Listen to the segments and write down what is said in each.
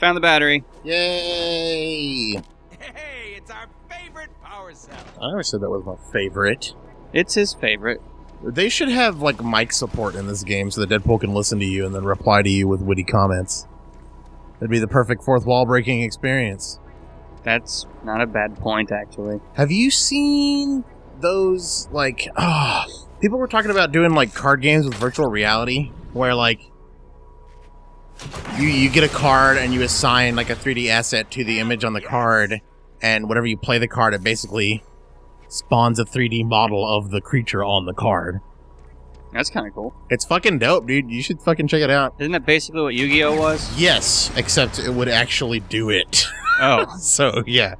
Found the battery. Yay! Hey, it's our favorite power cell. I never said that was my favorite. It's his favorite. They should have, like, mic support in this game so that Deadpool can listen to you and then reply to you with witty comments. It'd be the perfect fourth wall breaking experience. That's not a bad point, actually. Have you seen those, like, people were talking about doing, like, card games with virtual reality, where, like, you get a card and you assign, like, a 3D asset to the image on the card, and whenever you play the card, it basically spawns a 3D model of the creature on the card. That's kind of cool. It's fucking dope, dude. You should fucking check it out. Isn't that basically what Yu-Gi-Oh was? Yes, except it would actually do it. Oh. So, yeah.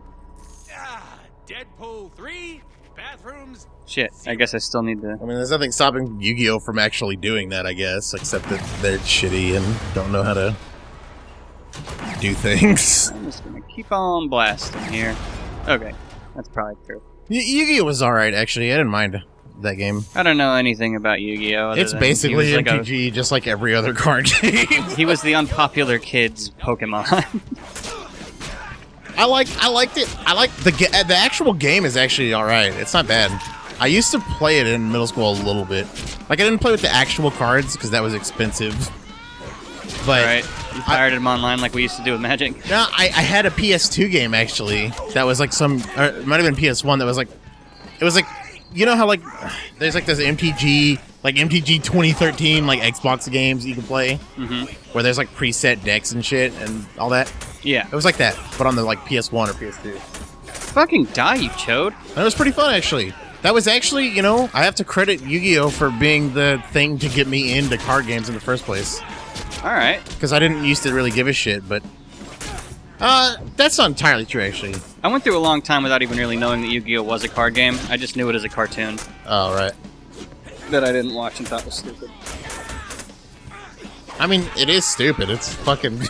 Deadpool 3, bathrooms. Shit, I guess I still need to... I mean, there's nothing stopping Yu-Gi-Oh! From actually doing that, I guess, except that they're shitty and don't know how to do things. I'm just gonna keep on blasting here. Okay, that's probably true. Yu-Gi-Oh! Was alright, actually. I didn't mind that game. I don't know anything about Yu-Gi-Oh! It's basically MTG, just like every other card game. He was the unpopular kid's Pokemon. I liked it. I like the actual game is actually alright. It's not bad. I used to play it in middle school a little bit. Like, I didn't play with the actual cards because that was expensive. But Right. You pirated them online like we used to do with Magic? no, I had a PS2 game actually that was like it might have been PS1 that was like, it was like, you know how like there's like this MTG 2013 like Xbox games you can play where there's like preset decks and shit and all that. Yeah. It was like that, but on the like PS1 or PS2. Fucking die, you chode. And it was pretty fun actually. That was actually, you know, I have to credit Yu-Gi-Oh! For being the thing to get me into card games in the first place. Alright. Because I didn't used to really give a shit, but that's not entirely true actually. I went through a long time without even really knowing that Yu-Gi-Oh! Was a card game. I just knew it as a cartoon. Oh, right. That I didn't watch and thought was stupid. I mean, it is stupid. It's fucking...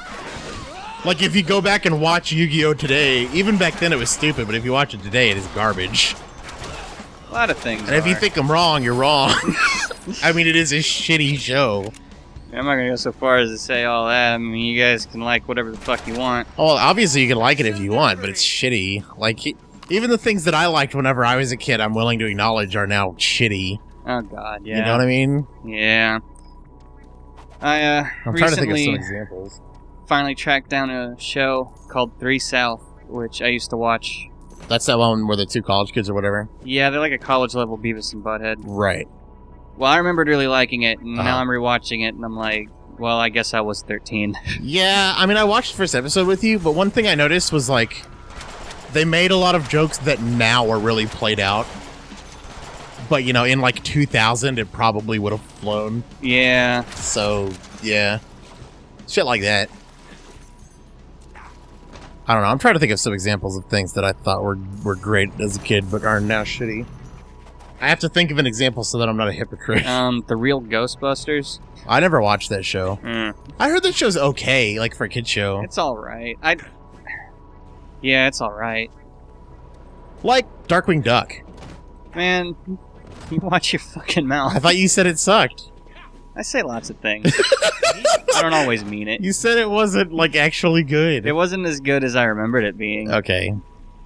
like, if you go back and watch Yu-Gi-Oh! Today, even back then it was stupid, but if you watch it today, it is garbage. A lot of things And if you think I'm wrong, you're wrong. I mean, it is a shitty show. I'm not gonna go so far as to say all that. I mean, you guys can like whatever the fuck you want. Well, obviously you can like it if you want, but it's shitty. Like, even the things that I liked whenever I was a kid, I'm willing to acknowledge are now shitty. Oh god, yeah. You know what I mean? Yeah. I'm trying to think of some examples. Finally tracked down a show called 3 South, which I used to watch. That's that one where the two college kids or whatever? Yeah, they're like a college-level Beavis and Butthead. Right. Well, I remembered really liking it, and now I'm rewatching it, and I'm like, well, I guess I was 13. Yeah, I mean, I watched the first episode with you, but one thing I noticed was, like, they made a lot of jokes that now are really played out. But, you know, in, like, 2000, it probably would have flown. Yeah. So, yeah. Shit like that. I don't know. I'm trying to think of some examples of things that I thought were great as a kid, but are now shitty. I have to think of an example so that I'm not a hypocrite. The Real Ghostbusters. I never watched that show. Mm. I heard that show's okay, like, for a kid show. It's alright. Yeah, it's alright. Like Darkwing Duck. Man, you watch your fucking mouth. I thought you said it sucked. I say lots of things. I don't always mean it. You said it wasn't, like, actually good. It wasn't as good as I remembered it being. Okay.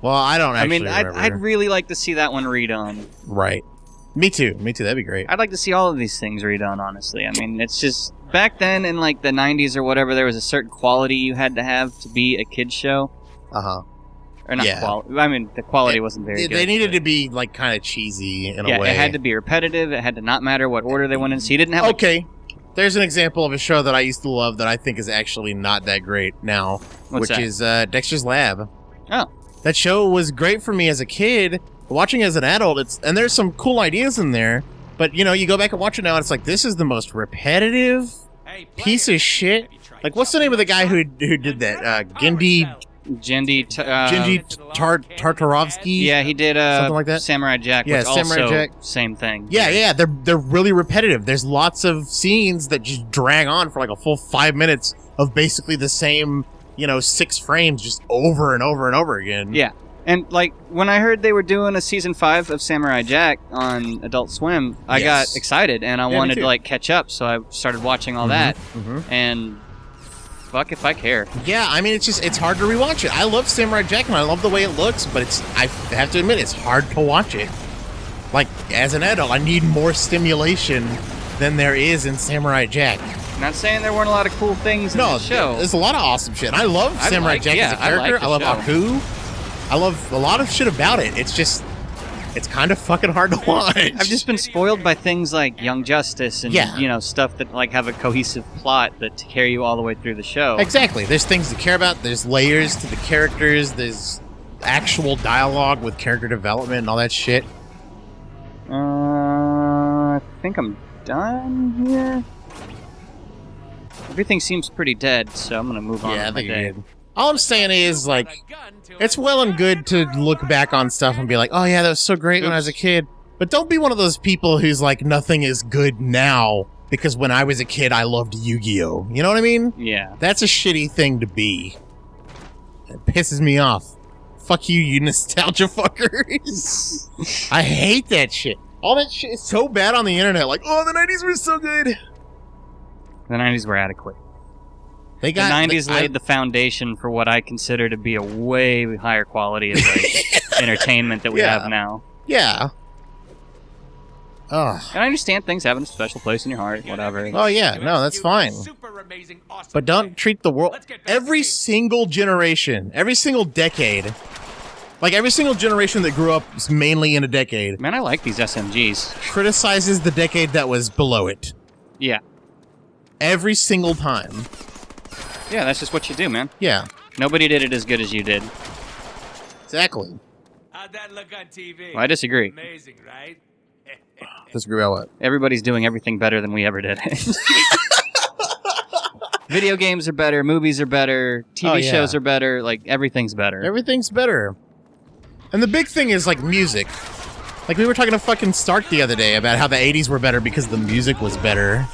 Well, I don't actually remember. I'd really like to see that one redone. Right. Me too. Me too. That'd be great. I'd like to see all of these things redone, honestly. I mean, it's just... Back then, in, like, the 90s or whatever, there was a certain quality you had to have to be a kid's show. Uh-huh. Or not quality. I mean, the quality wasn't very good. They needed to be, like, kind of cheesy in a way. Yeah, it had to be repetitive. It had to not matter what order they went in. So you didn't have... Okay. There's an example of a show that I used to love that I think is actually not that great now. What's that? Is Dexter's Lab. Oh. That show was great for me as a kid. Watching as an adult, and there's some cool ideas in there. But, you know, you go back and watch it now, and it's like, this is the most repetitive piece of shit. Like, what's the name of the guy who did that? Genndy Tartarovsky? Yeah, he did something like that. Samurai Jack, yeah, which Samurai also Jack. Same thing. Yeah, they're really repetitive. There's lots of scenes that just drag on for like a full 5 minutes of basically the same, 6 frames just over and over and over again. Yeah. And, like, when I heard they were doing a season 5 of Samurai Jack on Adult Swim, I got excited, and I wanted to, like, catch up, so I started watching all that, and fuck if I care. Yeah, I mean, it's hard to rewatch it. I love Samurai Jack, and I love the way it looks, but I have to admit, it's hard to watch it. Like, as an adult, I need more stimulation than there is in Samurai Jack. Not saying there weren't a lot of cool things in the show. There's a lot of awesome shit. I love Samurai Jack as a character. I love Aku. I love a lot of shit about it. It's kind of fucking hard to watch. I've just been spoiled by things like Young Justice and stuff that like have a cohesive plot that carry you all the way through the show. Exactly. There's things to care about. There's layers to the characters. There's actual dialogue with character development and all that shit. I think I'm done here. Everything seems pretty dead, so I'm gonna move on. Yeah, I think you're good. All I'm saying is, like, it's well and good to look back on stuff and be like, oh yeah, that was so great when I was a kid. But don't be one of those people who's like, nothing is good now because when I was a kid, I loved Yu-Gi-Oh! You know what I mean? Yeah. That's a shitty thing to be. It pisses me off. Fuck you, you nostalgia fuckers. I hate that shit. All that shit is so bad on the internet. Like, oh, the 90s were so good. The 90s were adequate. The 90s laid the foundation for what I consider to be a way higher quality of like, entertainment that we have now. Yeah. And I understand things having a special place in your heart, whatever. Oh, yeah. No, that's fine. But don't treat the world... Every single generation, every single decade, like every single generation that grew up mainly in a decade... Man, I like these SMGs. ...criticizes the decade that was below it. Yeah. Every single time. Yeah, that's just what you do, man. Yeah. Nobody did it as good as you did. Exactly. How'd that look on TV? Well, I disagree. Amazing, right? Disagree about what? Everybody's doing everything better than we ever did. Video games are better, movies are better, TV shows are better, like, everything's better. Everything's better. And the big thing is, like, music. Like, we were talking to fucking Stark the other day about how the 80s were better because the music was better.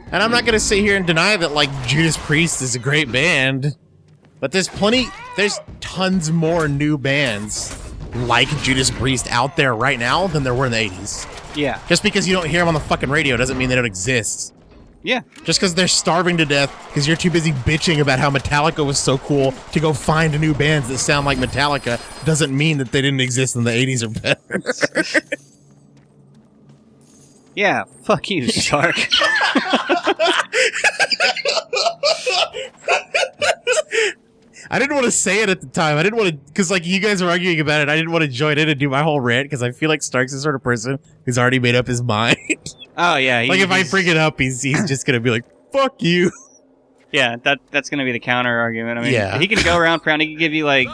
And I'm not going to sit here and deny that, like, Judas Priest is a great band. But there's tons more new bands like Judas Priest out there right now than there were in the 80s. Yeah. Just because you don't hear them on the fucking radio doesn't mean they don't exist. Yeah. Just because they're starving to death because you're too busy bitching about how Metallica was so cool to go find new bands that sound like Metallica doesn't mean that they didn't exist in the 80s or better. Yeah, fuck you, Stark. I didn't want to say it at the time. I didn't want to, because like you guys were arguing about it, I didn't want to join in and do my whole rant because I feel like Stark's the sort of person who's already made up his mind. Oh yeah, like if I bring it up, he's just gonna be like, "Fuck you." Yeah, that's gonna be the counter argument. I mean, he can go around. He can give you like,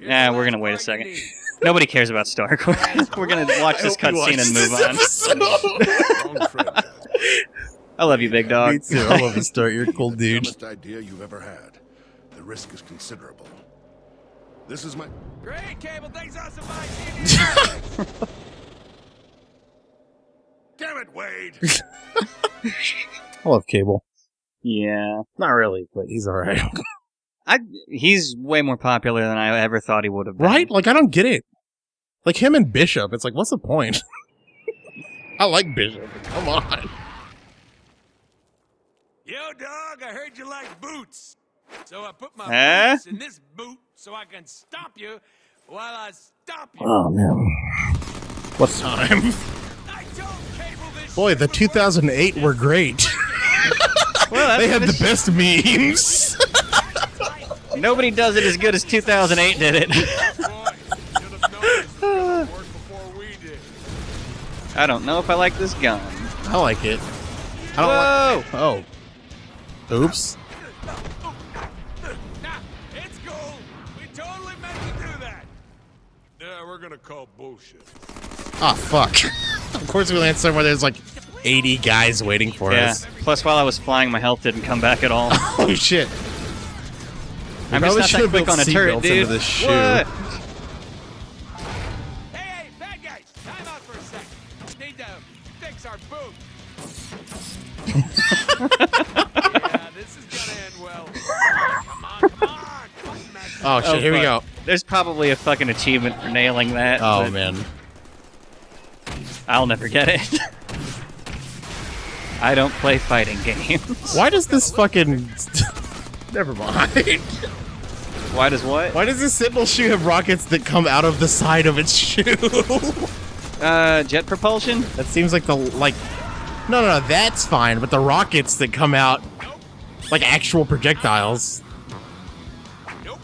we're gonna wait a second. Nobody cares about Stark. We're gonna watch this cutscene and move on. I love you, big dog. Me too. I love you, Stark. You're a cool dude. Dumbest idea you've ever had. The risk is considerable. This is my Great, Cable. Thanks us some my Damn it, Wade! I love Cable. Yeah, not really, but he's all right. He's way more popular than I ever thought he would have been. Right? Like I don't get it. Like him and Bishop, it's like, what's the point? I like Bishop. Come on. Yo, dog, I heard you like boots. So I put my boots in this boot so I can stop you while I stop you. Oh, man. What's time? Boy, the 2008 were great. Well, they had the best memes. Nobody does it as good as 2008 did it. I don't know if I like this gun. I like it. I don't like. Oh. Oops. It's cool. We totally meant to do that. Yeah, we're gonna call bullshit. Oh, fuck. Of course we land somewhere there's like 80 guys waiting for us. Plus, while I was flying, my health didn't come back at all. Oh, shit. I'm just not that quick on a turret, dude. This shoe. What? Hey, bad guys. Time out for a sec. Need to fix our boot. Yeah, this is gonna end well. Come on. Oh, shit. Here we go. There's probably a fucking achievement for nailing that. Oh, man. I'll never get it. I don't play fighting games. Why does this fucking... Never mind. Why does what? Why does this Sentinel shoe have rockets that come out of the side of its shoe? Jet propulsion? That seems like the, like... No, that's fine, but the rockets that come out, like actual projectiles. Nope.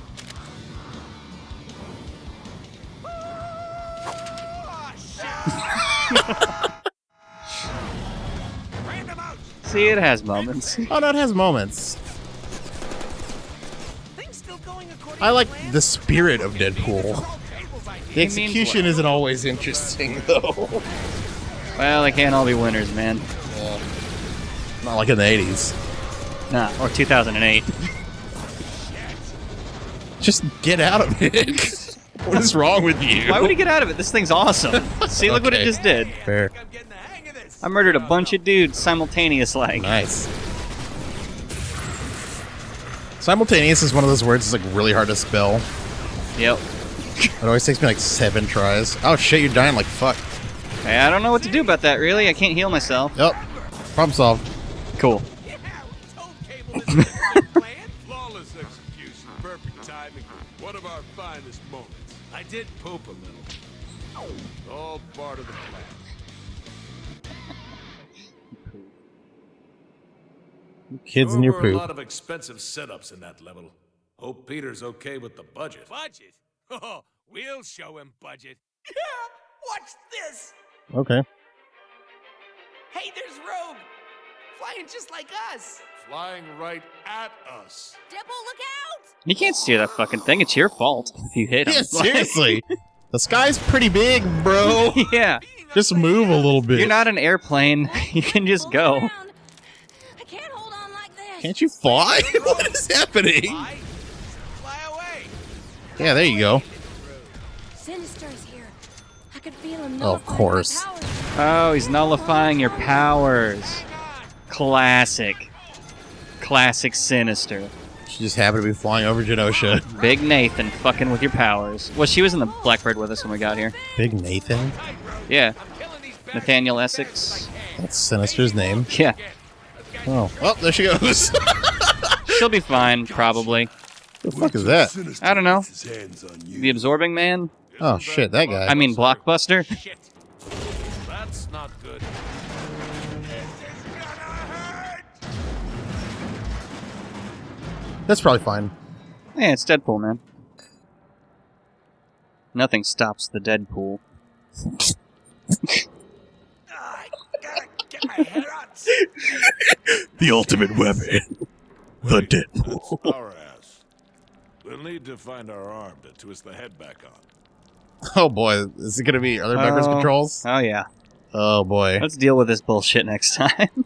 Random out. See, it has moments. Oh, no, it has moments. Things still going according I to like plan? the spirit of Deadpool. Tables, I The think. execution isn't always interesting, though. Well, they can't all be winners, man. Not like in the 80s. Nah, or 2008. Just get out of it. What is wrong with you? Why would he get out of it? This thing's awesome. See, look what it Okay. just did. Fair. I'm getting the hang of this. I murdered a bunch of dudes simultaneous like. Nice. Simultaneous is one of those words that's like really hard to spell. Yep. It always takes me like 7 tries. Oh shit, you're dying like fuck. Hey, I don't know what to do about that, really. I can't heal myself. Yep. Problem solved. Cool. Yeah, we told Cable this was a good plan. Flawless execution, perfect timing, one of our finest moments. I did poop a little. All part of the plan. Kids in your There were a poop. lot of expensive setups in that level. Hope Peter's okay with the budget. Budget? Oh, we'll show him budget. Watch this. Okay. Hey, there's Rogue! Flying just like us! Flying right at us. Deadpool, look out! You can't steer that fucking thing. It's your fault if you hit him. Yeah, seriously. The sky's pretty big, bro. Yeah. Just move a little bit. You're not an airplane. You can just Hold go. around. I can't hold on like this. Can't you fly? What is happening? Fly. Fly away. Yeah, there you go. Sinister's here. I could feel him. Oh, of nullifying my course. powers. Oh, he's nullifying your powers. Classic. Classic Sinister. She just happened to be flying over Genosha. Big Nathan fucking with your powers. Well, she was in the Blackbird with us when we got here. Big Nathan? Yeah. I'm killing these bastards Nathaniel as Essex. quick as I can. That's Sinister's name. Yeah. Oh. Well, there she goes. She'll be fine, probably. The fuck is that? Sinister I don't know. gets his hands on you. The Absorbing Man? Oh, shit, that guy. I mean, Blockbuster? Shit. That's not good. This is gonna hurt. That's probably fine. Yeah, it's Deadpool, man. Nothing stops the Deadpool. I gotta get my head out. The ultimate weapon. The Deadpool. That's our ass. We'll need to find our arm to twist the head back on. Oh boy, is it gonna be, are there backwards Oh. controls? Oh, yeah. Oh boy. Let's deal with this bullshit next time.